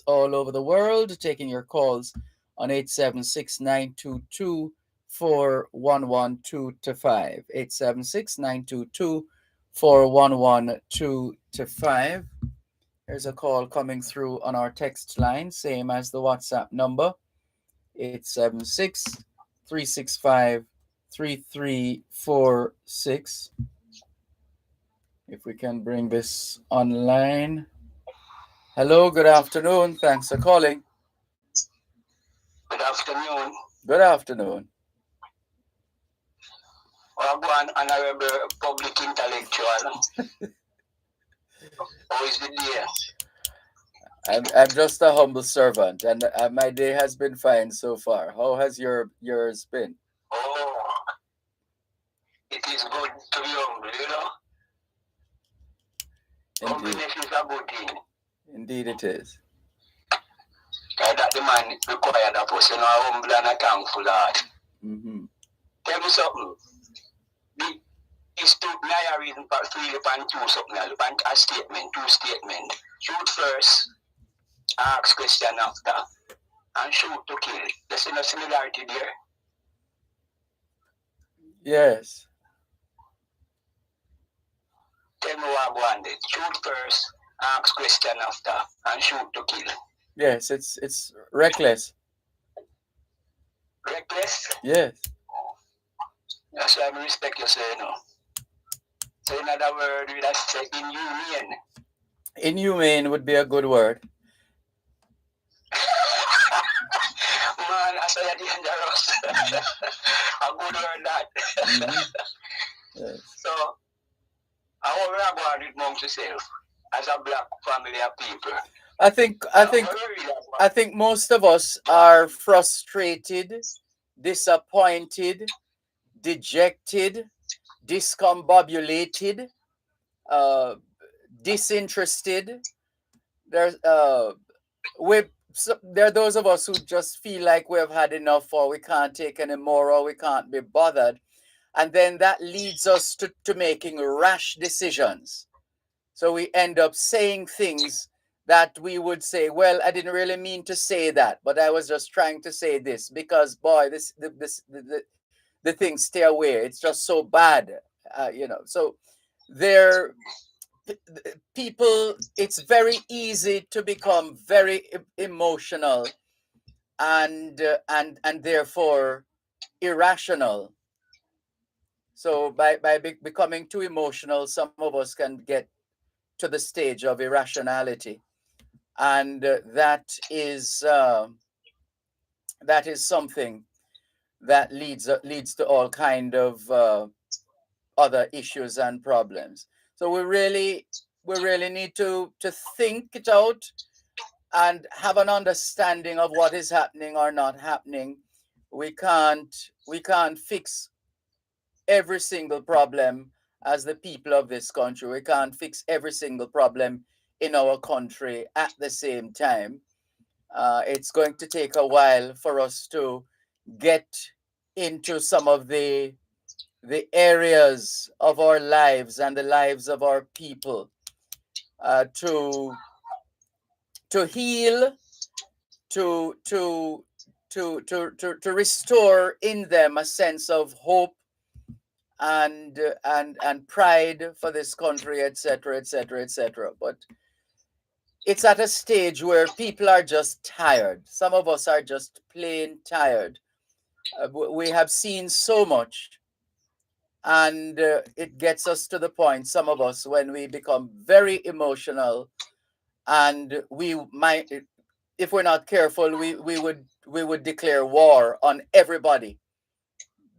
all over the world, taking your calls on 876-922-4112 to 5. 876-922-4112 to 5. There's a call coming through on our text line, same as the WhatsApp number, 876-365-3346. If we can bring this online. Hello, good afternoon. Thanks for calling. Good afternoon. Good afternoon. Wagwan, honorable public intellectual. How is the day? I'm just a humble servant, and my day has been fine so far. How has yours been? Oh, it is good to be humble, you know. Indeed, Humbleness is a good thing. indeed it is. That the man required of us, you know, a humble and a thankful heart. Mm-hmm. Tell me something. These two, I reason for three and two something else, a statement, two statement. Shoot first, ask question after, and shoot to kill. There's no similarity there. Yes. Tell me what I wanted. Shoot first, ask question after, and shoot to kill. Yes, it's reckless. Reckless? Yes. That's why I respect you, say, you know. So in other words, we just say inhumane. Inhumane would be a good word. Man, I say dangerous. A good word that. Mm-hmm. Yes. So, how we are going with amongst yourself as a black family of people? I think most of us are frustrated, disappointed, dejected, discombobulated, uh, disinterested. There's there are those of us who just feel like we have had enough, or we can't take any more, or we can't be bothered, and then that leads us to making rash decisions. So we end up saying things that we would say, well, I didn't really mean to say that, but I was just trying to say this because, boy, the things stay away. It's just so bad, So there, people, it's very easy to become very emotional and therefore irrational. So by becoming too emotional, some of us can get to the stage of irrationality, and that is something that leads to all kind of other issues and problems. So we really need to think it out and have an understanding of what is happening or not happening. We can't fix every single problem as the people of this country. We can't fix every single problem in our country at the same time. It's going to take a while for us to get into some of the areas of our lives and the lives of our people, to heal, to to to restore in them a sense of hope and pride for this country, etc., etc., etc. But it's at a stage where people are just tired. Some of us are just plain tired. We have seen so much, and it gets us to the point, some of us, when we become very emotional, and we might, if we're not careful, we would declare war on everybody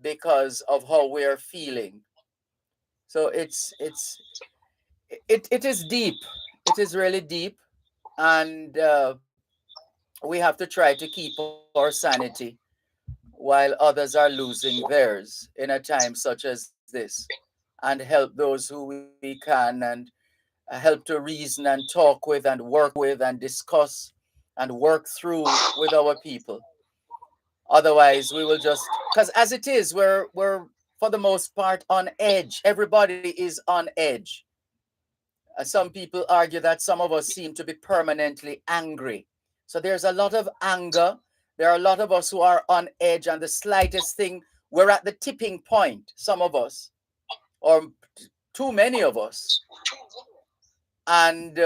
because of how we're feeling. So it is deep. It is really deep, and we have to try to keep our sanity while others are losing theirs in a time such as this, and help those who we can, and help to reason and talk with and work with and discuss and work through with our people. Otherwise, we will just, because as it is, we're for the most part on edge. Everybody is on edge. Some people argue that some of us seem to be permanently angry. So there's a lot of anger. There are a lot of us who are on edge, and the slightest thing, we're at the tipping point, some of us, or too many of us. And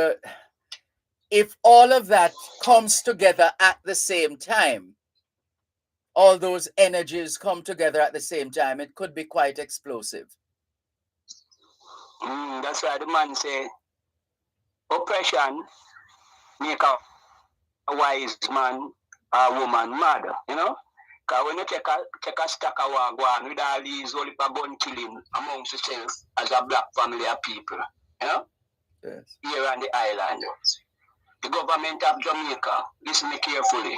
if all of that comes together at the same time, all those energies come together at the same time, it could be quite explosive. That's why the man say, oppression make a wise man or woman mad, you know? Because when you take a stack of wagwan with all these only gun killing amongst yourself as a black family of people, you know? Yes. Here on the island. The government of Jamaica, listen me carefully,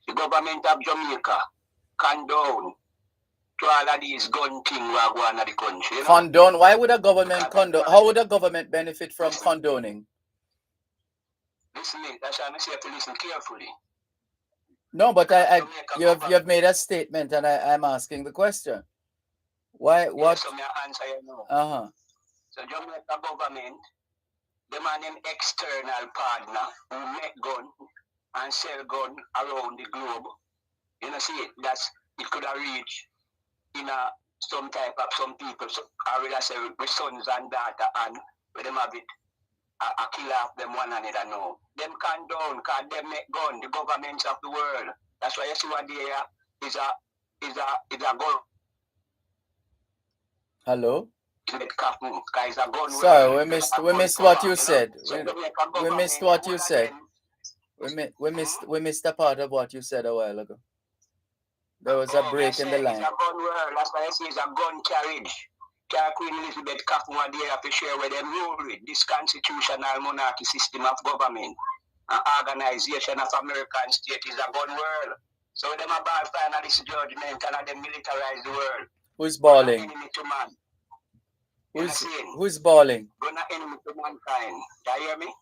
the government of Jamaica condone to all of these gun things we are going to the country. You know? Condone? Why would a government condone? How would a government benefit from condoning? Listen, that's why I say to listen carefully. No, but you've made a statement, and I'm asking the question. Why? What? So I answer you now. Uh-huh. So Jamaica government, them are them external partner who make gun and sell gun around the globe. You know, see, it could have reached in some type of some people, so I will say with sons and daughter, and with them have it, a kill off them one another now. Them condone, because them make gun, the governments of the world. That's why you see what there is a gun. Hello? Sorry, we missed what you said. We missed what you said. We missed a part of what you said a while ago. There was a break in the line. It's a gun world. That's why I say it's a gun carriage. Queen Elizabeth Kafu and they have to share with them rule with this constitutional monarchy system of government and organization of American state is a gun world. So them about final this judgment and them militarize the world. Who's balling? Enemy to man. Who's balling? Gonna enemy to mankind. You hear me?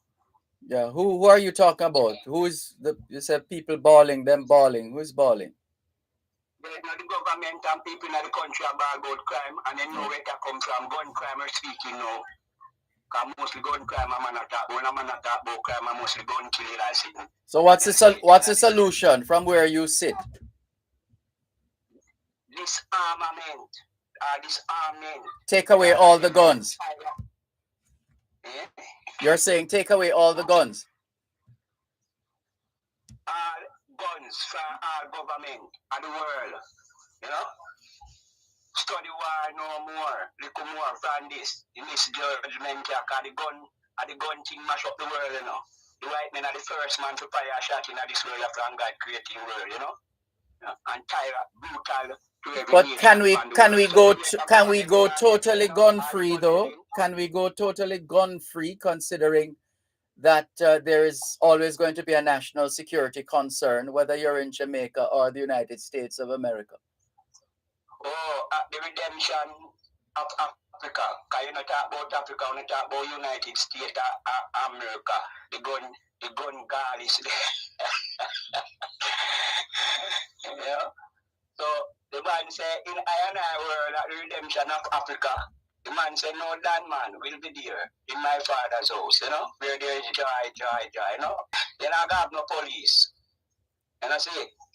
Yeah. Who are you talking about? You said people balling, them balling. Who's balling? The government and people in the country are about crime, and they know where it come from. Gun crime are speaking now. Because mostly gun crime, when a man attack about crime, I mostly gun killing I see. So what's the solution from where you sit? Disarmament. Disarmament. Take away all the guns. You're saying take away all the guns? All guns from all government and the world. You know? Study war no more. Little more from this. In this judgment, because the gun thing mash up the world, you know. The white men are the first man to fire a shot in this world from God creating world, you know. And tyrant, brutal to every But nation. can we go totally gun free though? Can we go totally gun free, considering that there is always going to be a national security concern, whether you're in Jamaica or the United States of America? Oh, the redemption of Africa. Because you not talk about Africa, you not talk about United States of America. The gun guard is there. Yeah. So the man say in I world at the redemption of Africa, the man say no landman will be there in my father's house, you know, where there is joy, you know. Then I have no police. And I say,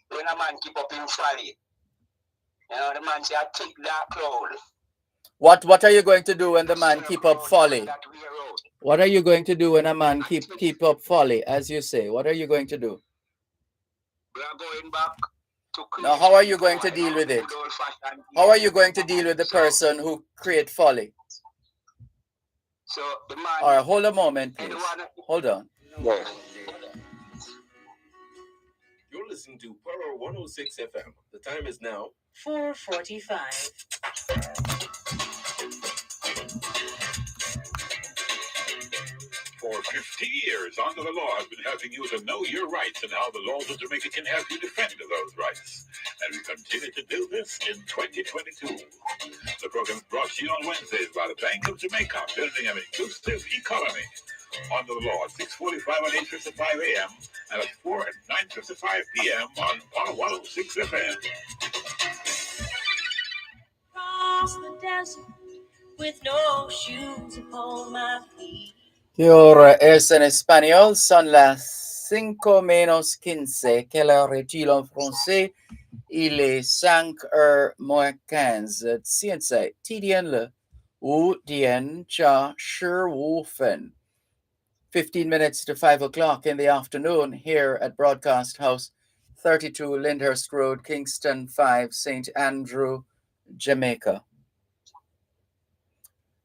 when a man keep up in folly, you know, the man say I take that cloud. What are you going to do when the man keep up folly? What are you going to do when a man keep up folly, as you say? What are you going to do? We are going back to now, how are you going to deal with it? How are you going to deal with the person who create folly? So the man. All right, hold a moment, please. Hold on. Yes. You're listening to Power 106 FM. The time is now 4:45. For 50 years, Under the Law has been helping you to know your rights and how the laws of Jamaica can help you defend those rights. And we continue to do this in 2022. The program is brought to you on Wednesdays by the Bank of Jamaica, building an inclusive economy. Under the Law, 6:45 and 8:55 a.m. and at 4 and 9:55 p.m. on Power 106 FM. Across the desert with no shoes upon my feet. Your es en español, son las 5 menos 15. Quelle heure est-il en français? Il est 5 heures moins 15. 现在 TDN 了5点加15分. 15 minutes to 5 o'clock in the afternoon here at Broadcast House, 32 Lyndhurst Road, Kingston 5, St. Andrew, Jamaica.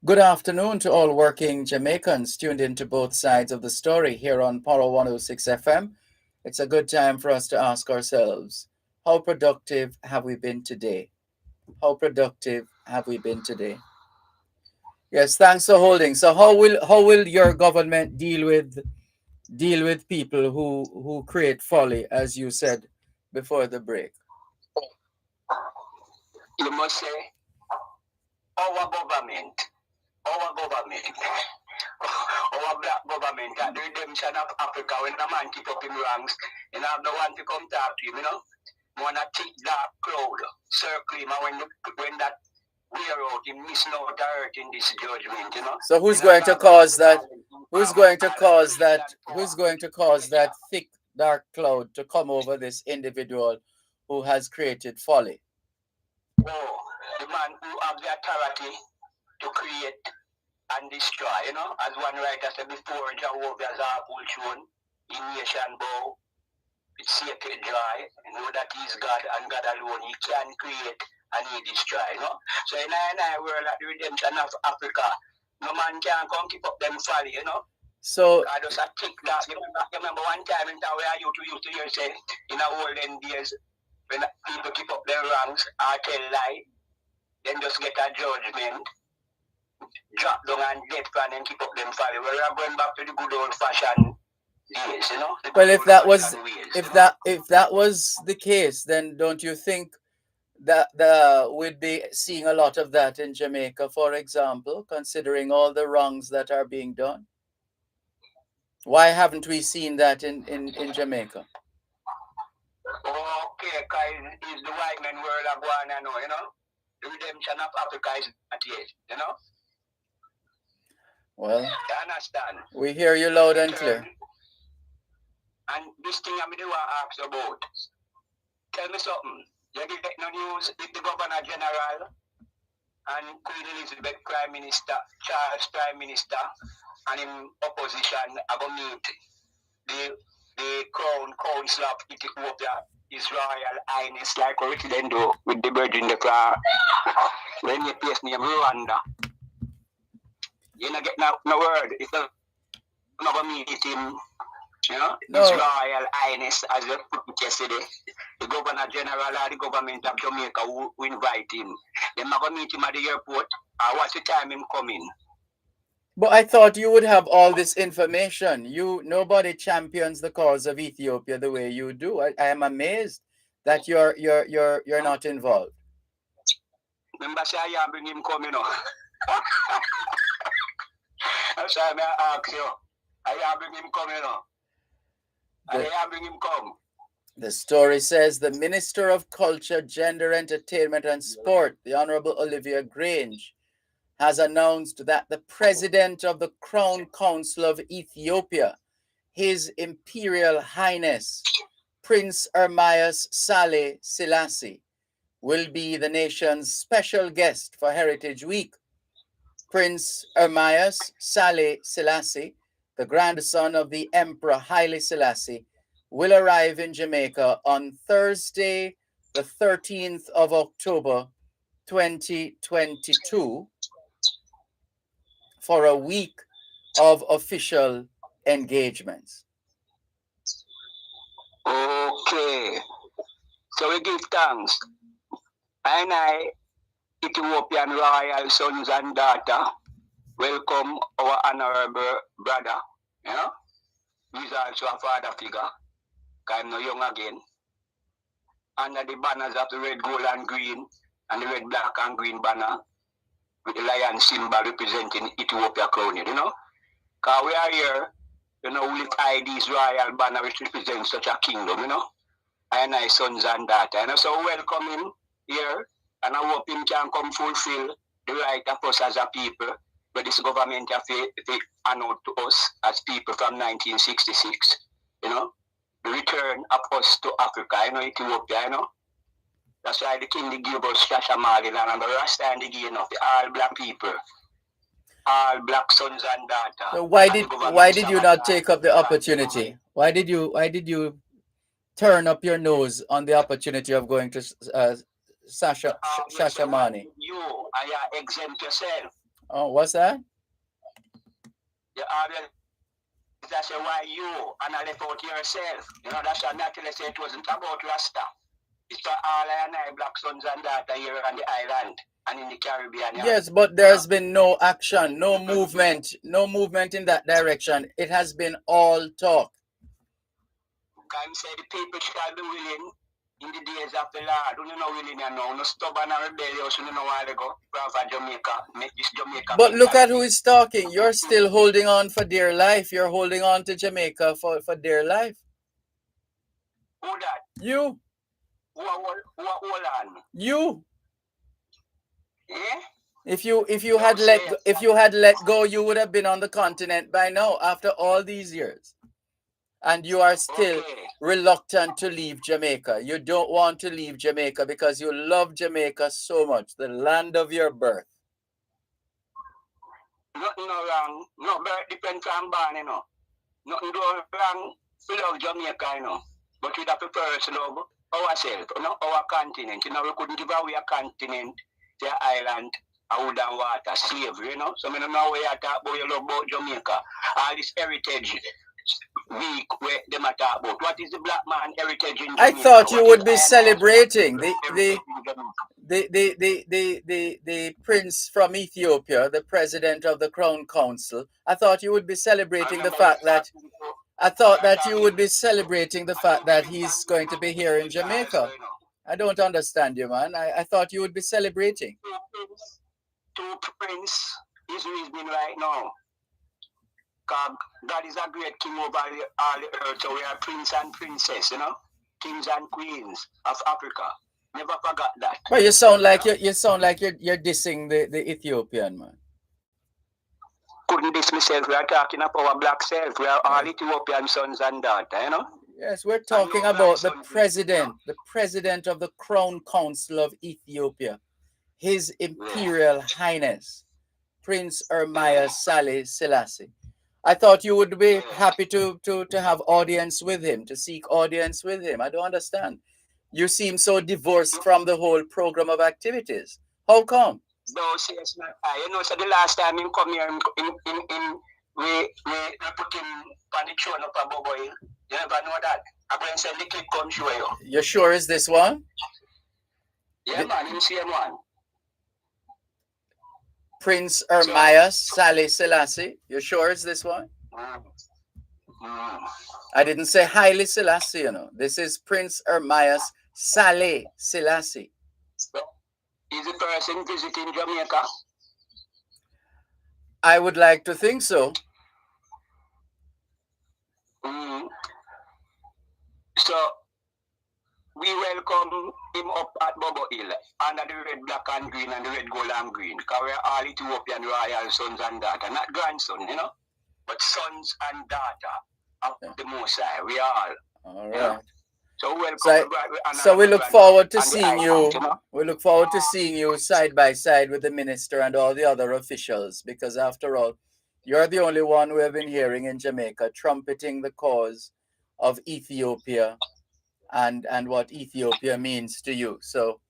Good afternoon to all working Jamaicans tuned into both sides of the story here on Power 106 FM. It's a good time for us to ask ourselves, how productive have we been today? How productive have we been today? Yes, thanks for holding. So how will your government deal with people who create folly, as you said before the break? You must say, our government, our black government, at the redemption of Africa, when the man keep up in ranks, and have no one to come talk to him, you know? One a thick dark cloud circle him, and when that wear out, he missing out the earth in this judgment, you know? So who's going to cause that? Who's going to cause that? Who's going to cause that thick dark cloud to come over this individual who has created folly? Oh, the man who have the authority to create and destroy, you know? As one writer said before, Jehovah's apple shown, in nation bow, it's sacred joy, you know that he's God and God alone. He can create and he destroy, you know? So in our world at the redemption of Africa, no man can come keep up them folly, you know? So I just a tick that. You remember one time in town where I used to hear say in the olden days when people keep up their ranks or tell lie, then just get a judgment, drop down and death and then keep up them folly. We're going back to the good old fashioned days, you know? Well, if that was the case, then don't you think that we'd be seeing a lot of that in Jamaica, for example, considering all the wrongs that are being done? Why haven't we seen that in Jamaica? Okay, because it's the white man world of one, I know, you know? The redemption of Africa is not yet, you know? Well, You understand? we hear you loud and clear. And this thing I want to ask you about. Tell me something. You get no news with the Governor General and Queen Elizabeth Prime Minister, Charles Prime Minister, and in opposition are going to meet the Crown Council of Ethiopia, His Royal Highness, like what they do with the bird in the car. When you place name Rwanda, you don't get no word. It's not going to meet him. You know, No. His Royal Highness, as you put it yesterday, the Governor General or the government of Jamaica who invite him. They're not going to meet him at the airport. What's the time him coming? But I thought you would have all this information. Nobody champions the cause of Ethiopia the way you do. I am amazed that you're not involved. Remember, say I am bring him come, you know. That's why I ask you. I am bring him come, you know. I am bring him come. The story says the Minister of Culture, Gender, Entertainment and Sport, the Honorable Olivia Grange, has announced that the President of the Crown Council of Ethiopia, His Imperial Highness, Prince Ermias Saleh Selassie, will be the nation's special guest for Heritage Week. Prince Ermias Saleh Selassie, the grandson of the Emperor Haile Selassie, will arrive in Jamaica on Thursday, the 13th of October, 2022, for a week of official engagements. Okay. So we give thanks. And I, Ethiopian royal sons and daughter, welcome our honorable brother. You know? He's also a father figure. Because I'm not young again. Under the banners of the red, gold, and green, and the red, black, and green banner, with the lion symbol representing Ethiopia crowned, you know? Because we are here, you know, we tie these royal banner which represents such a kingdom, you know? And I sons and daughters. And so welcome him here, and I hope him can come fulfill the right of us as a people, but this government have to honor to us as people from 1966. return of us to Africa, Ethiopia. That's why the king they gave us Shashamaliland and the Rasta and the gain of the all black people, all black sons and daughters. So why did you not take up the opportunity? Why did you turn up your nose on the opportunity of going to Shashamani? You exempt yourself. Oh, what's that? You always say why you and I left out yourself. That's why naturally say it wasn't about Rasta. It's for all I black sons and daughters here on the island and in the Caribbean. Yes, but there's been no action, no movement in that direction. It has been all talk. Can say the people shall be willing in the days of the Lord. Who no willing now, no stubborn and rebellious, who no while ago, for Jamaica, make this Jamaica. But look at who is talking. You're still holding on for dear life. You're holding on to Jamaica for dear life. Who that? You. Who hold on? You. Eh? If you had let go, you would have been on the continent by now after all these years. And you are still reluctant to leave Jamaica. You don't want to leave Jamaica because you love Jamaica so much, the land of your birth. Nothing wrong. No birth depends on born, Nothing wrong. We love Jamaica, But we have to first love ourselves, our continent. We couldn't give away a continent to an island, a wood and water, slavery, So I don't know where you talk about, you love about Jamaica. All this heritage week where they talk about. What is the black man heritage in Jamaica? I thought you would be celebrating the prince from Ethiopia, the president of the Crown Council. I thought you would be celebrating the fact that he's going to be here in Jamaica. I don't understand you, man. I thought you would be celebrating. Two prince is reasoning right now. God is a great king over all the earth, so we are prince and princess, kings and queens of Africa. Never forgot that. Well, you sound like you're dissing the Ethiopian, man. Couldn't diss myself. We are talking about our black self. We are all Ethiopian sons and daughters, Yes, we're talking about the president of the Crown Council of Ethiopia, His Imperial Highness, Prince Ermias Saleh Selassie. I thought you would be happy to have audience with him, to seek audience with him. I don't understand. You seem so divorced from the whole program of activities. How come? No, serious not. So the last time he come here, we put him on the throne up above boy. You never know that. I'm going to send the clip come show you. You sure is this one? Yeah, man, you see him one. Prince Ermias Saleh Selassie. You sure it's this one? I didn't say Haile Selassie, This is Prince Ermias Saleh Selassie. Is the person visiting Jamaica? I would like to think so. So, we welcome him up at Bobo Hill under the red, black and green and the red, gold and green. Because we are all Ethiopian royal sons and daughters. Not grandson, but sons and daughters of the Most High. We are all. All right. So welcome. So we look forward to seeing you. We look forward to seeing you side by side with the minister and all the other officials, because after all, you're the only one we have been hearing in Jamaica trumpeting the cause of Ethiopia and what Ethiopia means to you. So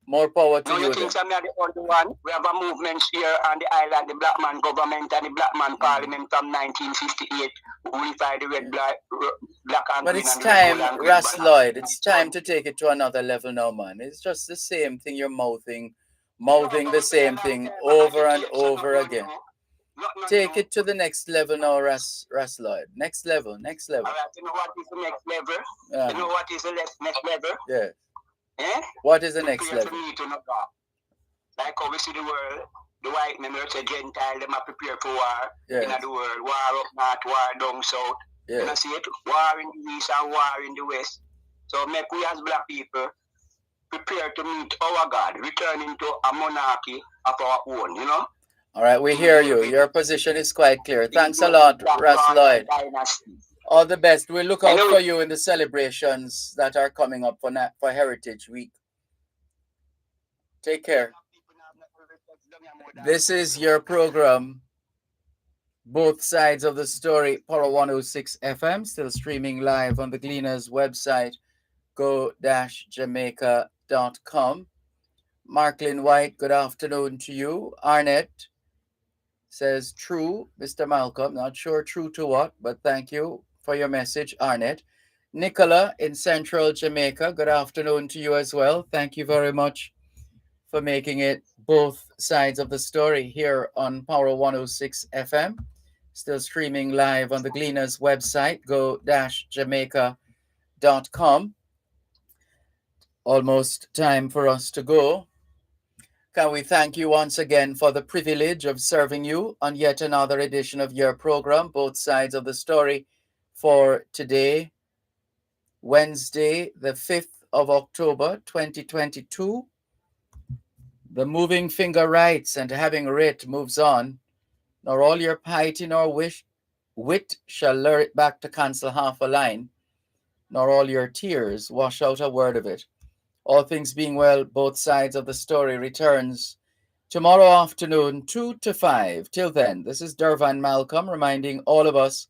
more power to you. You think I'm not the only one? We have a movement here on the island, the Black Man government and the Black Man Parliament from 1958. We find the red, black and but green. It's time, Ras Lloyd, it's time to take it to another level now, man. It's just the same thing you're mouthing the same thing over and over again. Take it to the next level now, Ras Lloyd. Next level. All right, you know what is the next level? You know what is the next level? Yeah. Eh? What is the next level? Like how we see the world, the white men, the Gentile, them are prepared for war in the world. War up north, war down south. Yeah. You see it? War in the east and war in the west. So make we as black people prepare to meet our God, returning to a monarchy of our own, All right, we hear you. Your position is quite clear. Thanks a lot, Ras Lloyd. All the best. We'll look I out know for you in the celebrations that are coming up for Heritage Week. Take care. This is your program, Both Sides of the Story, Power 106 FM, still streaming live on the Gleaners website, go-jamaica.com. Marklin White, good afternoon to you. Arnett says, true, Mr. Malcolm. Not sure true to what, but thank you for your message, Arnett. Nicola in Central Jamaica, good afternoon to you as well. Thank you very much for making it both sides of the story here on Power 106 FM. Still streaming live on the Gleaners website, go-jamaica.com. Almost time for us to go. Can we thank you once again for the privilege of serving you on yet another edition of your program, Both Sides of the Story, for today, Wednesday, the 5th of October, 2022. The moving finger writes, and having writ moves on, nor all your piety nor wit shall lure it back to cancel half a line, nor all your tears wash out a word of it. All things being well, Both Sides of the Story returns tomorrow afternoon, 2 to 5. Till then, this is Dervan Malcolm reminding all of us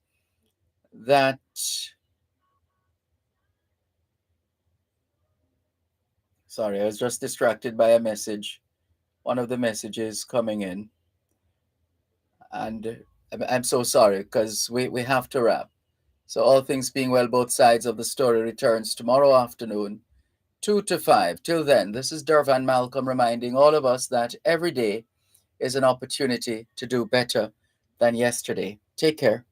that sorry, I was just distracted by a message. One of the messages coming in. And I'm so sorry because we have to wrap. So all things being well, Both Sides of the Story returns tomorrow afternoon, 2 to 5. Till then, this is Dervan Malcolm reminding all of us that every day is an opportunity to do better than yesterday. Take care.